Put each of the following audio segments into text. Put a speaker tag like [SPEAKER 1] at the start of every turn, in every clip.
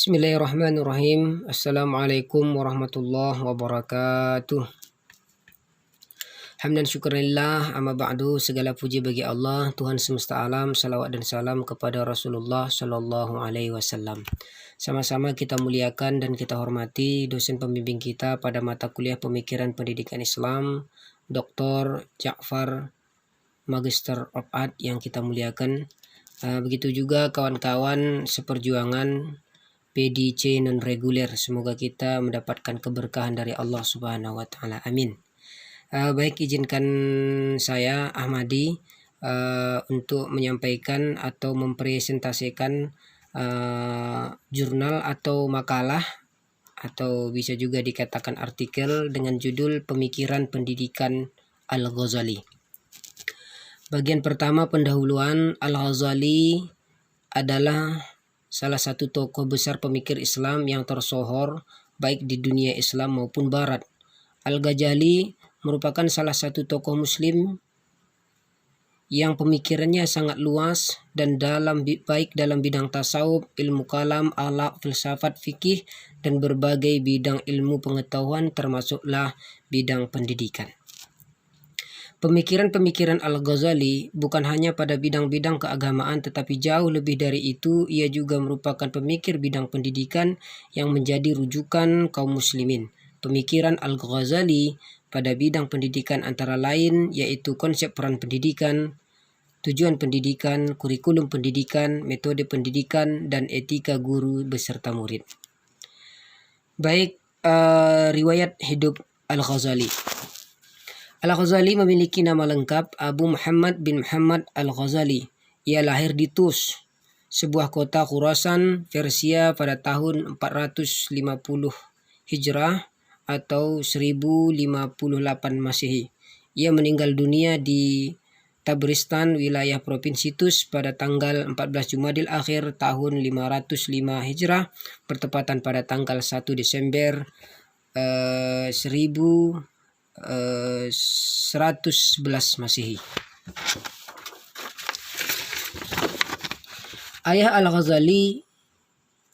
[SPEAKER 1] Bismillahirrahmanirrahim. Assalamualaikum warahmatullahi wabarakatuh. Hamdan syukurillah, amma ba'du. Segala puji bagi Allah, Tuhan semesta alam. Salawat dan salam kepada Rasulullah Sallallahu Alaihi Wasallam. Sama-sama kita muliakan dan kita hormati dosen pembimbing kita pada mata kuliah Pemikiran Pendidikan Islam, Dr. Ja'far, Magister of Art, yang kita muliakan. Begitu juga kawan-kawan seperjuangan PDC non reguler, semoga kita mendapatkan keberkahan dari Allah Subhanahu wa taala. Amin. Baik, izinkan saya Ahmadi untuk menyampaikan atau mempresentasikan jurnal atau makalah, atau bisa juga dikatakan artikel dengan judul Pemikiran Pendidikan Al-Ghazali. Bagian pertama, pendahuluan. Al-Ghazali adalah salah satu tokoh besar pemikir Islam yang tersohor baik di dunia Islam maupun Barat. Al-Ghazali merupakan salah satu tokoh Muslim yang pemikirannya sangat luas dan baik dalam bidang tasawuf, ilmu kalam, akhlak, filsafat, fikih, dan berbagai bidang ilmu pengetahuan, termasuklah bidang pendidikan. Pemikiran-pemikiran Al-Ghazali bukan hanya pada bidang-bidang keagamaan, tetapi jauh lebih dari itu, ia juga merupakan pemikir bidang pendidikan yang menjadi rujukan kaum muslimin. Pemikiran Al-Ghazali pada bidang pendidikan antara lain yaitu konsep peran pendidikan, tujuan pendidikan, kurikulum pendidikan, metode pendidikan, dan etika guru beserta murid. Baik, riwayat hidup Al-Ghazali. Al-Ghazali memiliki nama lengkap Abu Muhammad bin Muhammad Al-Ghazali. Ia lahir di Tus, sebuah kota Khurasan, Persia pada tahun 450 Hijrah atau 1058 Masehi. Ia meninggal dunia di Tabaristan, wilayah Provinsi Tus, pada tanggal 14 Jumadil Akhir tahun 505 Hijrah, bertepatan pada tanggal 1 Desember 1111 Masehi. Ayah Al-Ghazali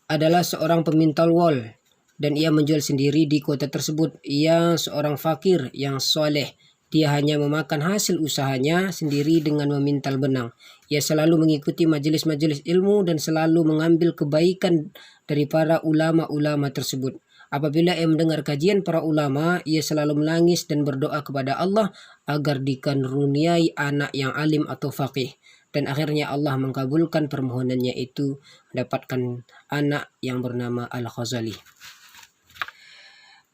[SPEAKER 1] adalah seorang pemintal wol dan ia menjual sendiri di kota tersebut. Ia seorang fakir yang soleh. Dia hanya memakan hasil usahanya sendiri dengan memintal benang. Ia selalu mengikuti majelis-majelis ilmu dan selalu mengambil kebaikan dari para ulama-ulama tersebut. Apabila ia mendengar kajian para ulama, ia selalu menangis dan berdoa kepada Allah agar dikaruniai anak yang alim atau faqih. Dan akhirnya Allah mengabulkan permohonannya itu, mendapatkan anak yang bernama Al-Ghazali.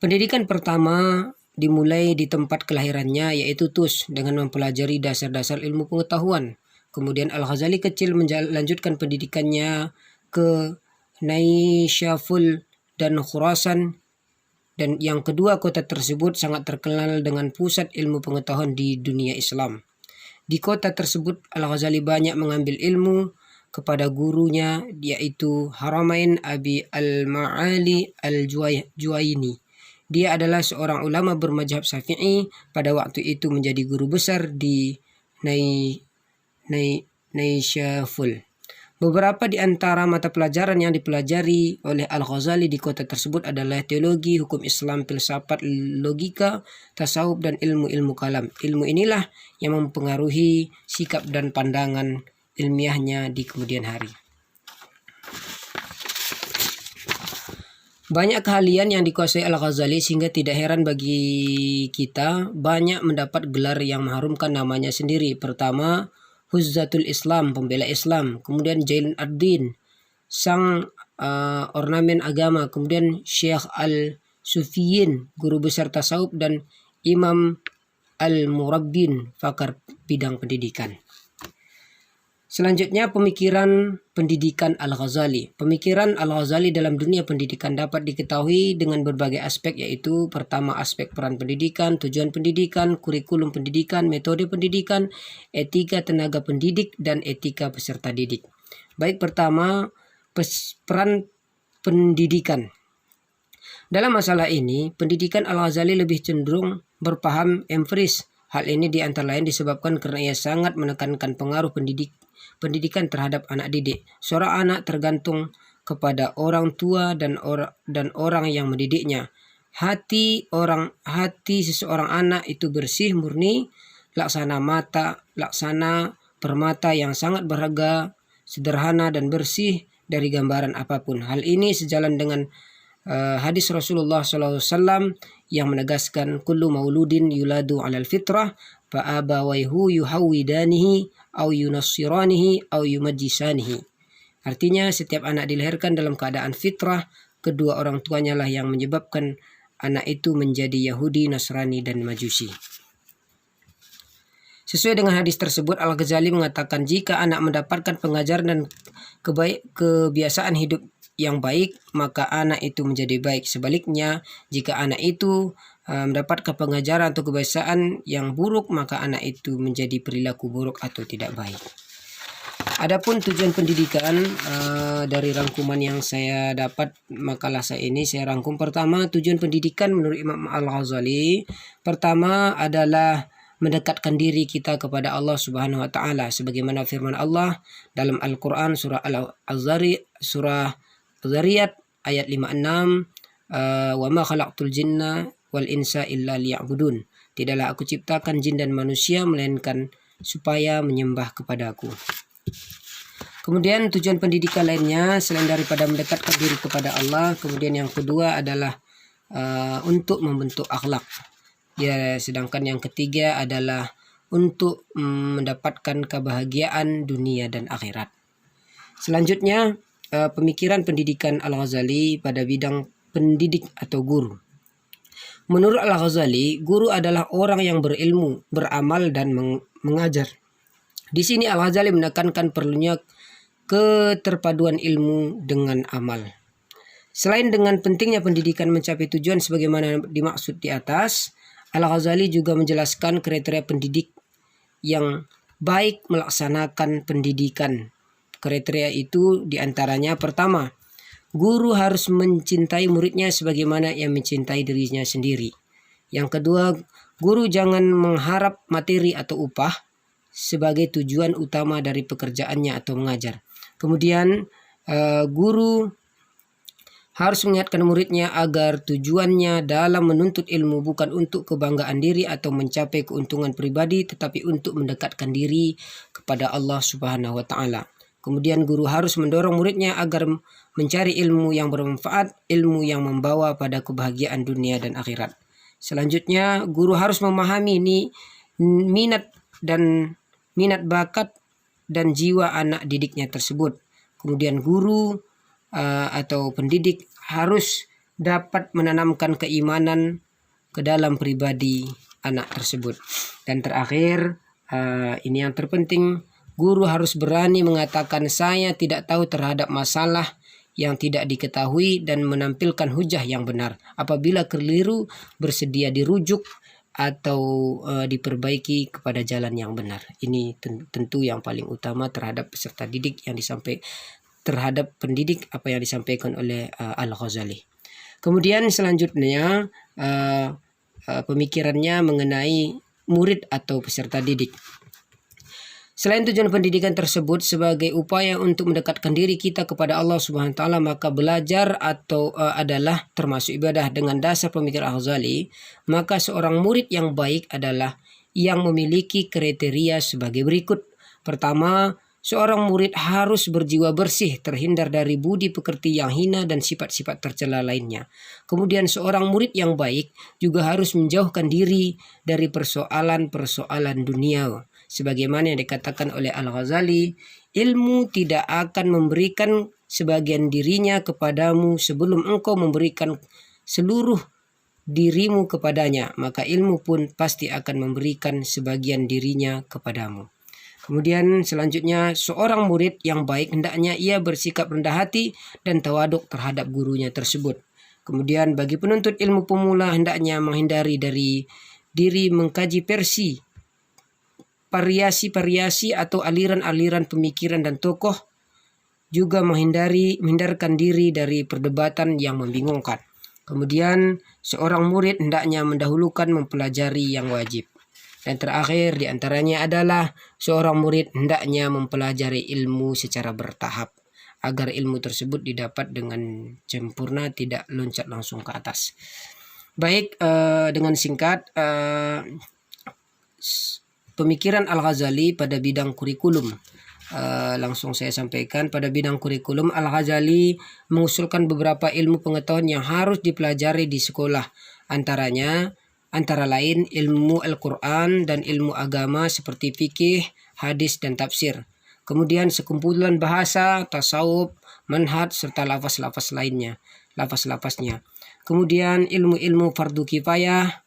[SPEAKER 1] Pendidikan pertama dimulai di tempat kelahirannya, yaitu Tus, dengan mempelajari dasar-dasar ilmu pengetahuan. Kemudian Al-Ghazali kecil melanjutkan pendidikannya ke Naishaful dan Khurasan, dan yang kedua kota tersebut sangat terkenal dengan pusat ilmu pengetahuan di dunia Islam. Di kota tersebut Al-Ghazali banyak mengambil ilmu kepada gurunya, yaitu Haramain Abi Al-Ma'ali Al-Juwaini. Dia adalah seorang ulama bermadzhab Syafi'i, pada waktu itu menjadi guru besar di Naishaful. Beberapa di antara mata pelajaran yang dipelajari oleh Al-Ghazali di kota tersebut adalah teologi, hukum Islam, filsafat, logika, tasawuf, dan ilmu-ilmu kalam. Ilmu inilah yang mempengaruhi sikap dan pandangan ilmiahnya di kemudian hari. Banyak keahlian yang dikuasai Al-Ghazali sehingga tidak heran bagi kita banyak mendapat gelar yang mengharumkan namanya sendiri. Pertama, Huzzatul Islam, pembela Islam. Kemudian Jailun ad-Din, sang ornamen agama. Kemudian Syekh Al-Sufiyin, guru besar tasawuf. Dan Imam Al-Murabbin, pakar bidang pendidikan. Selanjutnya, pemikiran pendidikan Al-Ghazali. Pemikiran Al-Ghazali dalam dunia pendidikan dapat diketahui dengan berbagai aspek, yaitu pertama aspek peran pendidikan, tujuan pendidikan, kurikulum pendidikan, metode pendidikan, etika tenaga pendidik, dan etika peserta didik. Baik, pertama peran pendidikan. Dalam masalah ini, pendidikan Al-Ghazali lebih cenderung berpaham empiris. Hal ini di antara lain disebabkan karena ia sangat menekankan pengaruh pendidikan terhadap anak didik. Seorang anak tergantung kepada orang tua dan orang yang mendidiknya. Hati seseorang anak itu bersih murni, laksana permata yang sangat berharga, sederhana dan bersih dari gambaran apapun. Hal ini sejalan dengan hadis Rasulullah SAW yang menegaskan kullu mauludin yuladu 'alal fitrah fa abawayhu yuhawidanihi au yunassiranihi au yumajjisanihi. Artinya setiap anak dilahirkan dalam keadaan fitrah, kedua orang tuanya lah yang menyebabkan anak itu menjadi Yahudi, Nasrani dan Majusi. Sesuai dengan hadis tersebut, Al-Ghazali mengatakan jika anak mendapatkan pengajaran dan kebiasaan hidup yang baik, maka anak itu menjadi baik. Sebaliknya, jika anak itu mendapatkan pengajaran atau kebiasaan yang buruk, maka anak itu menjadi perilaku buruk atau tidak baik. Adapun tujuan pendidikan dari rangkuman yang saya dapat makalah saya ini, saya rangkum. Pertama, tujuan pendidikan menurut Imam Al-Ghazali pertama adalah mendekatkan diri kita kepada Allah Subhanahu wa taala sebagaimana firman Allah dalam Al-Qur'an surah Al-Zariyat ayat 56, wa ma khalaqtul jinna wal insa illa liya'budun. Tidaklah aku ciptakan jin dan manusia melainkan supaya menyembah kepadaku. Kemudian tujuan pendidikan lainnya selain daripada mendekatkan diri kepada Allah, kemudian yang kedua adalah untuk membentuk akhlak. Ya, sedangkan yang ketiga adalah untuk mendapatkan kebahagiaan dunia dan akhirat. Selanjutnya, pemikiran pendidikan Al-Ghazali pada bidang pendidik atau guru. Menurut Al-Ghazali, guru adalah orang yang berilmu, beramal dan mengajar. Di sini Al-Ghazali menekankan perlunya keterpaduan ilmu dengan amal. Selain dengan pentingnya pendidikan mencapai tujuan sebagaimana dimaksud di atas, Al-Ghazali juga menjelaskan kriteria pendidik yang baik melaksanakan pendidikan. Kriteria itu diantaranya pertama, guru harus mencintai muridnya sebagaimana ia mencintai dirinya sendiri. Yang kedua, guru jangan mengharap materi atau upah sebagai tujuan utama dari pekerjaannya atau mengajar. Kemudian guru harus mengingatkan muridnya agar tujuannya dalam menuntut ilmu bukan untuk kebanggaan diri atau mencapai keuntungan pribadi, tetapi untuk mendekatkan diri kepada Allah Subhanahu wa taala. Kemudian guru harus mendorong muridnya agar mencari ilmu yang bermanfaat, ilmu yang membawa pada kebahagiaan dunia dan akhirat. Selanjutnya, guru harus memahami minat bakat dan jiwa anak didiknya tersebut. Kemudian guru atau pendidik harus dapat menanamkan keimanan ke dalam pribadi anak tersebut. Dan terakhir, ini yang terpenting, guru harus berani mengatakan saya tidak tahu terhadap masalah yang tidak diketahui dan menampilkan hujah yang benar. Apabila keliru, bersedia dirujuk atau diperbaiki kepada jalan yang benar. Ini tentu yang paling utama terhadap peserta didik yang terhadap pendidik apa yang disampaikan oleh Al-Ghazali. Kemudian selanjutnya pemikirannya mengenai murid atau peserta didik. Selain tujuan pendidikan tersebut sebagai upaya untuk mendekatkan diri kita kepada Allah Subhanahu wa taala, maka belajar atau adalah termasuk ibadah. Dengan dasar pemikiran Al-Ghazali, maka seorang murid yang baik adalah yang memiliki kriteria sebagai berikut. Pertama, seorang murid harus berjiwa bersih, terhindar dari budi pekerti yang hina dan sifat-sifat tercela lainnya. Kemudian seorang murid yang baik juga harus menjauhkan diri dari persoalan-persoalan dunia. Sebagaimana yang dikatakan oleh Al-Ghazali, ilmu tidak akan memberikan sebagian dirinya kepadamu sebelum engkau memberikan seluruh dirimu kepadanya, maka ilmu pun pasti akan memberikan sebagian dirinya kepadamu. Kemudian selanjutnya, seorang murid yang baik hendaknya ia bersikap rendah hati dan tawaduk terhadap gurunya tersebut. Kemudian bagi penuntut ilmu pemula hendaknya menghindari dari diri mengkaji variasi atau aliran-aliran pemikiran dan tokoh, juga menghindarkan diri dari perdebatan yang membingungkan. Kemudian seorang murid hendaknya mendahulukan mempelajari yang wajib. Dan terakhir diantaranya adalah seorang murid hendaknya mempelajari ilmu secara bertahap. agar ilmu tersebut didapat dengan sempurna, tidak loncat langsung ke atas. Baik, dengan singkat, pemikiran Al-Ghazali pada bidang kurikulum. Langsung saya sampaikan, pada bidang kurikulum Al-Ghazali mengusulkan beberapa ilmu pengetahuan yang harus dipelajari di sekolah, antara lain ilmu Al-Quran dan ilmu agama seperti fikih, hadis, dan tafsir. Kemudian sekumpulan bahasa, tasawuf, manhaj, serta lafaz-lafaznya. Kemudian ilmu-ilmu fardu kifayah,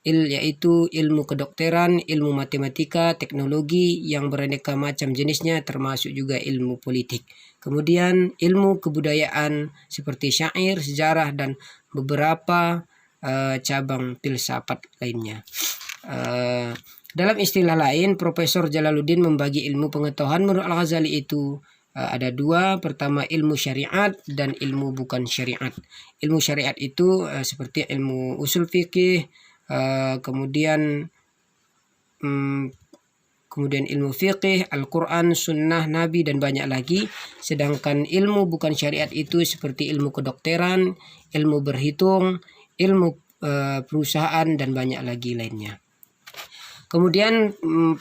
[SPEAKER 1] yaitu ilmu kedokteran, ilmu matematika, teknologi yang beraneka macam jenisnya, termasuk juga ilmu politik. Kemudian ilmu kebudayaan seperti syair, sejarah, dan beberapa cabang filsafat lainnya. Dalam istilah lain, Profesor Jalaluddin membagi ilmu pengetahuan menurut Al-Ghazali itu ada dua. Pertama, ilmu syariat dan ilmu bukan syariat. Ilmu syariat itu seperti ilmu usul fikih, kemudian ilmu fikih, Al-Quran, sunnah, nabi, dan banyak lagi. Sedangkan ilmu bukan syariat itu seperti ilmu kedokteran, ilmu berhitung, ilmu perusahaan, dan banyak lagi lainnya. Kemudian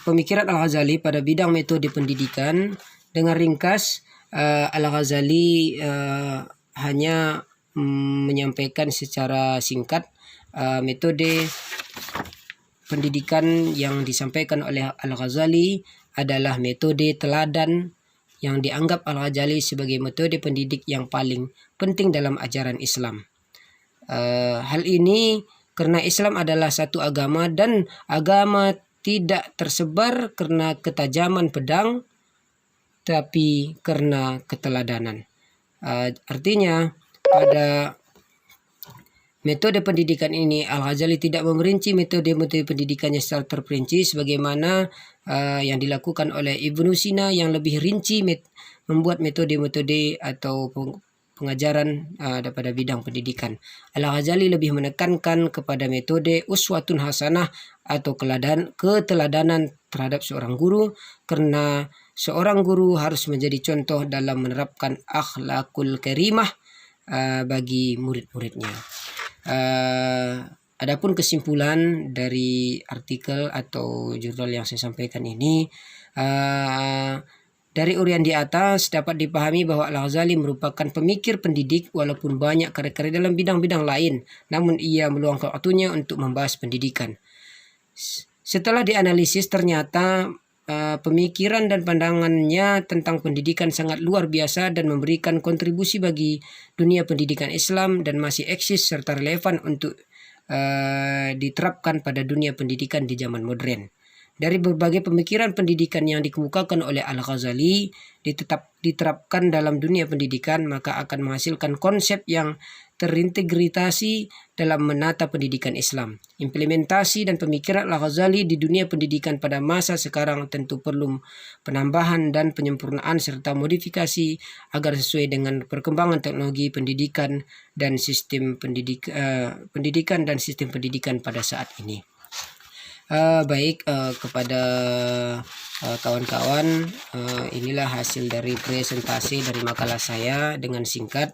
[SPEAKER 1] pemikiran Al-Ghazali pada bidang metode pendidikan. Dengan ringkas, Al-Ghazali hanya menyampaikan secara singkat metode pendidikan yang disampaikan oleh Al-Ghazali adalah metode teladan yang dianggap Al-Ghazali sebagai metode pendidik yang paling penting dalam ajaran Islam. Hal ini karena Islam adalah satu agama dan agama tidak tersebar karena ketajaman pedang, tapi karena keteladanan. Artinya pada metode pendidikan ini Al-Ghazali tidak memerinci metode-metode pendidikannya secara terperinci sebagaimana yang dilakukan oleh Ibnu Sina yang lebih rinci membuat metode-metode atau pengajaran pada bidang pendidikan. Al-Ghazali lebih menekankan kepada metode uswatun hasanah atau keteladanan terhadap seorang guru, karena seorang guru harus menjadi contoh dalam menerapkan akhlakul karimah bagi murid-muridnya. Adapun kesimpulan dari artikel atau jurnal yang saya sampaikan ini, dari uraian di atas dapat dipahami bahwa Al-Ghazali merupakan pemikir pendidik walaupun banyak karya-karya dalam bidang-bidang lain, namun ia meluangkan waktunya untuk membahas pendidikan. Setelah dianalisis ternyata pemikiran dan pandangannya tentang pendidikan sangat luar biasa dan memberikan kontribusi bagi dunia pendidikan Islam dan masih eksis serta relevan untuk diterapkan pada dunia pendidikan di zaman modern. Dari berbagai pemikiran pendidikan yang dikemukakan oleh Al-Ghazali diterapkan dalam dunia pendidikan, maka akan menghasilkan konsep yang terintegrasi dalam menata pendidikan Islam. Implementasi dan pemikiran Al-Ghazali di dunia pendidikan pada masa sekarang tentu perlu penambahan dan penyempurnaan serta modifikasi agar sesuai dengan perkembangan teknologi pendidikan dan sistem pendidikan dan sistem pendidikan pada saat ini. Baik, kepada kawan-kawan, inilah hasil dari presentasi dari makalah saya dengan singkat.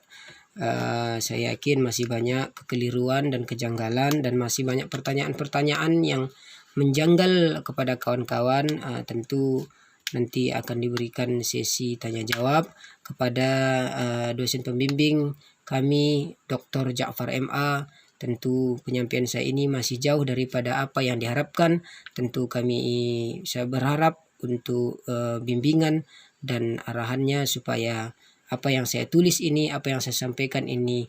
[SPEAKER 1] Saya yakin masih banyak kekeliruan dan kejanggalan dan masih banyak pertanyaan-pertanyaan yang menjanggal kepada kawan-kawan. Tentu nanti akan diberikan sesi tanya jawab kepada dosen pembimbing kami, Dr. Ja'far MA. Tentu penyampaian saya ini masih jauh daripada apa yang diharapkan. Tentu saya berharap untuk bimbingan dan arahannya supaya apa yang saya tulis ini, apa yang saya sampaikan ini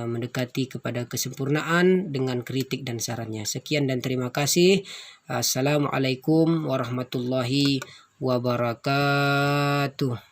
[SPEAKER 1] mendekati kepada kesempurnaan dengan kritik dan sarannya. Sekian dan terima kasih. Assalamualaikum warahmatullahi wabarakatuh.